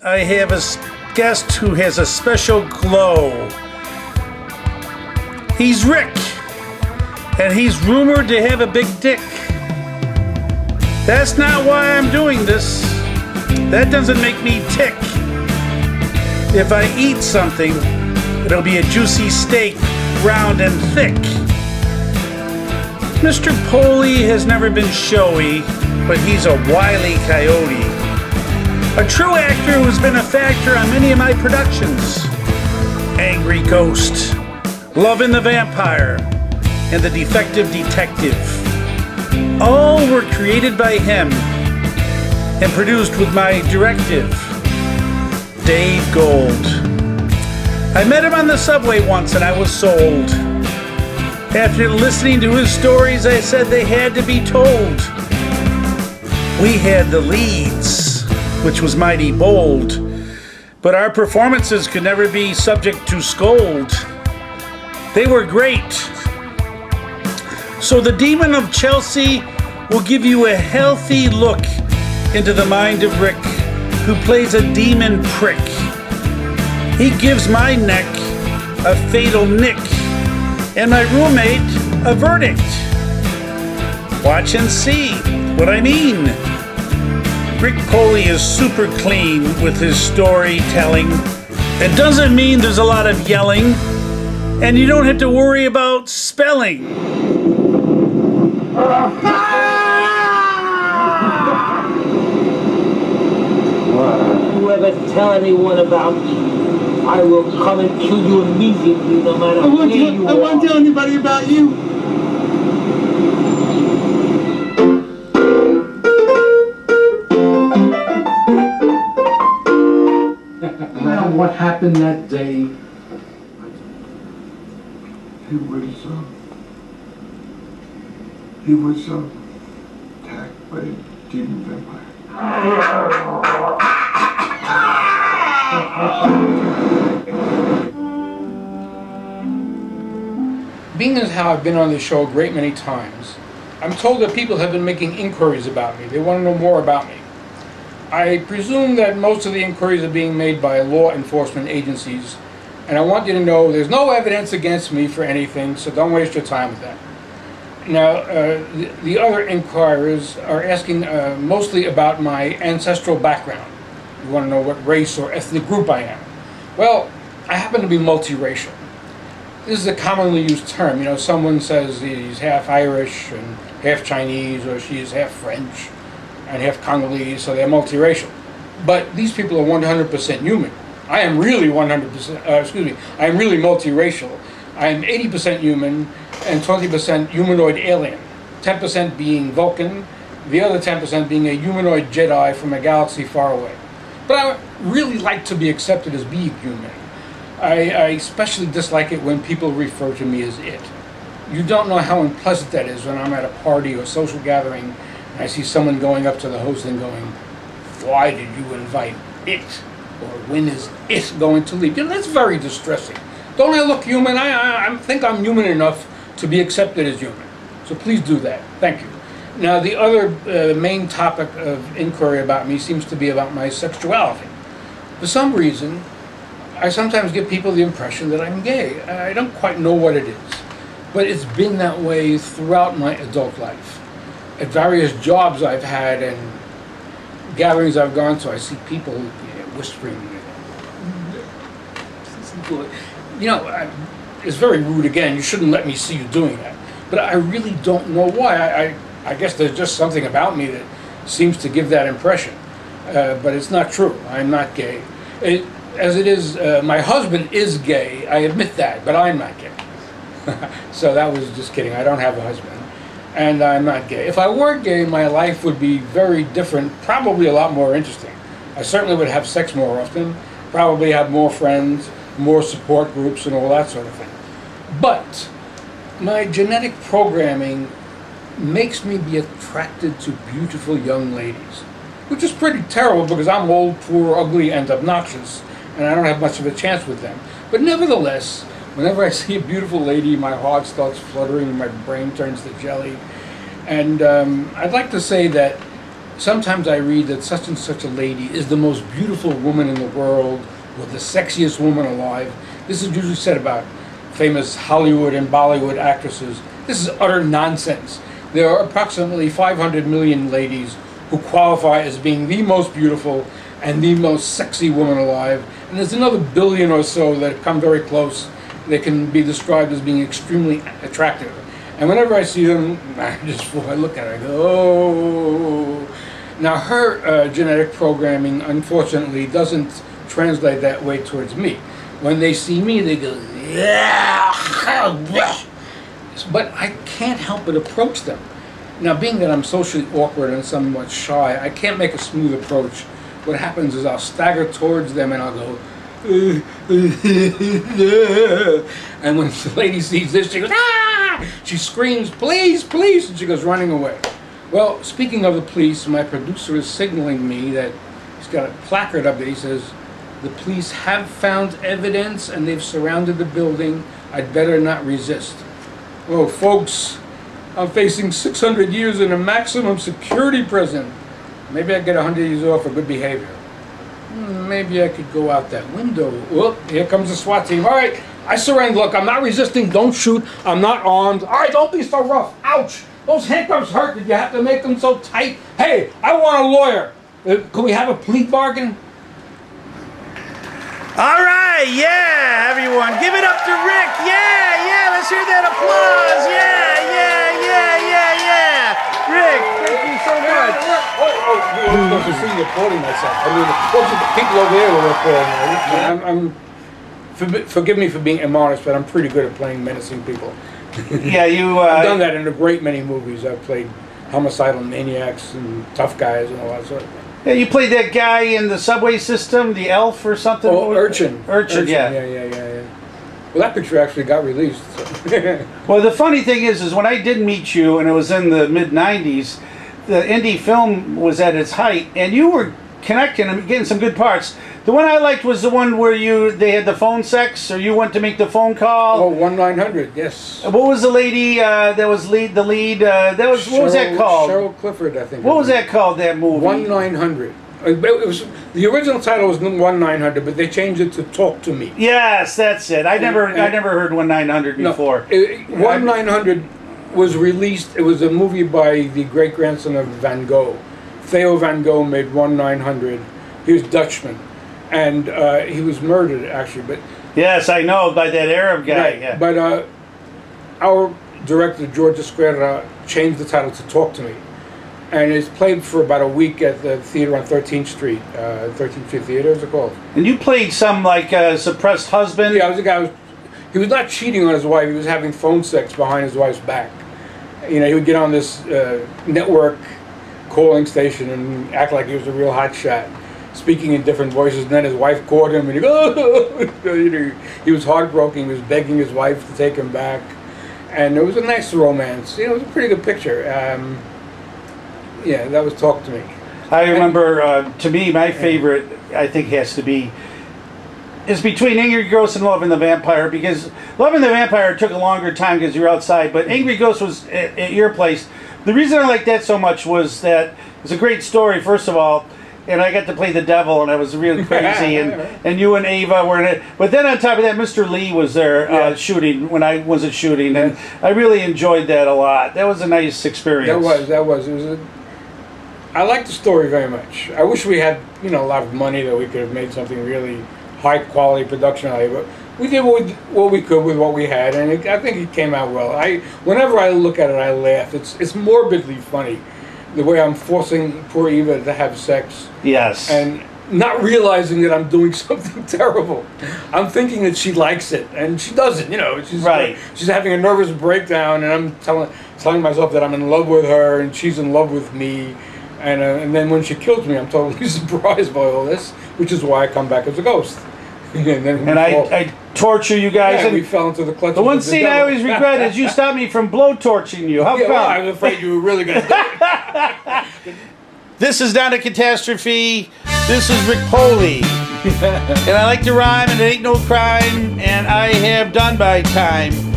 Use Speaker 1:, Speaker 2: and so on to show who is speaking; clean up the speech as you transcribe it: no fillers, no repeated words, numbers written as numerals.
Speaker 1: I have a guest who has a special glow. He's Rick, and he's rumored to have a big dick. That's not why I'm doing this. That doesn't make me tick. If I eat something, it'll be a juicy steak, round and thick. Mr. Poli has never been showy, but he's a wily coyote. A true actor who's been a factor on many of my productions. Angry Ghost, Lovin' the Vampire, and The Defective Detective. All were created by him and produced with my directive, Dave Gold. I met him on the subway once and I was sold. After listening to his stories, I said they had to be told. We had the leads, which was mighty bold, but our performances could never be subject to scold. They were great. So the Demon of Chelsea will give you a healthy look into the mind of Rick, who plays a demon prick. He gives my neck a fatal nick, and my roommate a verdict. Watch and see what I mean. Rick Poli is super clean with his storytelling. It doesn't mean there's a lot of yelling, and you don't have to worry about spelling.
Speaker 2: Whoever tell anyone about me, I will come and kill you immediately, no matter where you are.
Speaker 3: I won't tell anybody about you.
Speaker 4: Now, what happened that day?
Speaker 3: He was attacked by a demon vampire.
Speaker 5: Being as how I've been on this show a great many times, I'm told that people have been making inquiries about me. They want to know more about me. I presume that most of the inquiries are being made by law enforcement agencies, and I want you to know there's no evidence against me for anything, so don't waste your time with that. Now, the other inquirers are asking mostly about my ancestral background. You want to know what race or ethnic group I am. Well, I happen to be multiracial. This is a commonly used term. You know, someone says he's half Irish and half Chinese, or she's half French and half Congolese, so they're multiracial. But these people are 100% human. I am really 100%, I am really multiracial. I am 80% human and 20% humanoid alien. 10% being Vulcan, the other 10% being a humanoid Jedi from a galaxy far away. But I really like to be accepted as being human. I especially dislike it when people refer to me as it. You don't know how unpleasant that is when I'm at a party or social gathering and I see someone going up to the host and going, "Why did you invite it?" Or "When is it going to leave?" You know, that's very distressing. Don't I look human? I think I'm human enough to be accepted as human. So please do that. Thank you. Now, the other main topic of inquiry about me seems to be about my sexuality. For some reason, I sometimes give people the impression that I'm gay. I don't quite know what it is, but it's been that way throughout my adult life. At various jobs I've had and gatherings I've gone to, I see people whispering. You know, it's very rude again. You shouldn't let me see you doing that. But I really don't know why. I guess there's just something about me that seems to give that impression. But it's not true. I'm not gay. As it is, my husband is gay. I admit that, but I'm not gay. So that was just kidding. I don't have a husband. And I'm not gay. If I were gay, my life would be very different, probably a lot more interesting. I certainly would have sex more often, probably have more friends, more support groups, and all that sort of thing. But my genetic programming makes me be attracted to beautiful young ladies, which is pretty terrible because I'm old, poor, ugly, and obnoxious, and I don't have much of a chance with them. But nevertheless, whenever I see a beautiful lady, my heart starts fluttering, my brain turns to jelly. And I'd like to say that sometimes I read that such and such a lady is the most beautiful woman in the world, or the sexiest woman alive. This is usually said about famous Hollywood and Bollywood actresses. This is utter nonsense. There are approximately 500 million ladies who qualify as being the most beautiful and the most sexy woman alive, and there's another billion or so that come very close. They can be described as being extremely attractive. And whenever I see them, I look at her, I go, oh. Now her genetic programming, unfortunately, doesn't translate that way towards me. When they see me, they go, yeah. But I can't help but approach them. Now, being that I'm socially awkward and somewhat shy, I can't make a smooth approach. What happens is I'll stagger towards them and I'll go, and when the lady sees this, she goes, ah! She screams, please, please, and she goes running away. Well, speaking of the police, my producer is signaling me that he's got a placard up there. He says, the police have found evidence and they've surrounded the building. I'd better not resist. Well, folks, I'm facing 600 years in a maximum security prison. Maybe I get 100 years off for good behavior. Maybe I could go out that window. Whoop, here comes the SWAT team. All right, I surrender. Look, I'm not resisting. Don't shoot. I'm not armed. All right, don't be so rough. Ouch. Those handcuffs hurt. Did you have to make them so tight? Hey, I want a lawyer. Could we have a plea bargain?
Speaker 1: All right, yeah, everyone, give it up to Rick. Yeah, let's hear that applause. Yeah. Rick, thank you so much.
Speaker 5: I'm supposed to see you applauding myself. I mean, the people over there were applauding. Forgive me for being immodest, but I'm pretty good at playing menacing people.
Speaker 1: Yeah, you.
Speaker 5: I've done that in a great many movies. I've played homicidal maniacs and tough guys and all that sort of thing.
Speaker 1: Yeah, you played that guy in the subway system, the elf or something.
Speaker 5: Oh, Urchin.
Speaker 1: Urchin, yeah.
Speaker 5: Yeah. Well, that picture actually got released. So.
Speaker 1: Well, the funny thing is when I did meet you, and it was in the mid-'90s, the indie film was at its height, and you were connecting and getting some good parts. The one I liked was the one where they had the phone sex, or you went to make the phone call.
Speaker 5: Oh, 1-900, yes.
Speaker 1: What was the lady that was the lead? What was that called?
Speaker 5: Cheryl Clifford, I think.
Speaker 1: What was that called, that movie?
Speaker 5: 1-900. It was, the original title was 1-900, but they changed it to Talk to Me.
Speaker 1: Yes, that's it. I never heard 1-900 before.
Speaker 5: 1-900 was released. It was a movie by the great grandson of Van Gogh. Theo Van Gogh made 1-900. He was Dutchman, and he was murdered actually. But
Speaker 1: yes, I know, by that Arab guy.
Speaker 5: right,
Speaker 1: yeah.
Speaker 5: But our director George Esquerra changed the title to Talk to Me. And it's played for about a week at the theater on 13th Street, 13th Street Theater, is it called?
Speaker 1: And you played some, like, suppressed husband?
Speaker 5: Yeah, I was a guy he was not cheating on his wife, he was having phone sex behind his wife's back. You know, he would get on this network calling station and act like he was a real hot shot, speaking in different voices, and then his wife caught him, and he was heartbroken, he was begging his wife to take him back. And it was a nice romance. You know, it was a pretty good picture. Yeah, that was Talk to Me.
Speaker 1: I remember, to me, my favorite, I think, has to be, is between Ingrid Gross and Love and the Vampire, because Love and the Vampire took a longer time because you were outside, but Ingrid Gross was at your place. The reason I liked that so much was that it was a great story, first of all, and I got to play the devil, and I was really crazy, and you and Ava were in it. But then on top of that, Mr. Lee was there shooting when I wasn't shooting, and I really enjoyed that a lot. That was a nice experience.
Speaker 5: That was. It was I liked the story very much. I wish we had, a lot of money that we could have made something really high quality production out of it. But we did what we could with what we had, and I think it came out well. Whenever I look at it, I laugh. It's morbidly funny, the way I'm forcing poor Eva to have sex.
Speaker 1: Yes.
Speaker 5: And not realizing that I'm doing something terrible. I'm thinking that she likes it, and she doesn't. She's
Speaker 1: right.
Speaker 5: She's having a nervous breakdown, and I'm telling myself that I'm in love with her, and she's in love with me. And then when she kills me, I'm totally surprised by all this, which is why I come back as a ghost. and
Speaker 1: I torture you guys.
Speaker 5: Yeah,
Speaker 1: and
Speaker 5: we fell into the clutches.
Speaker 1: The one
Speaker 5: of the
Speaker 1: scene
Speaker 5: devil.
Speaker 1: I always regret is you stopped me from blow-torching you. How come?
Speaker 5: Well, I was afraid you were really going to do it.
Speaker 1: This is not a catastrophe. This is Rick Poli. And I like to rhyme, and it ain't no crime, and I have done my time.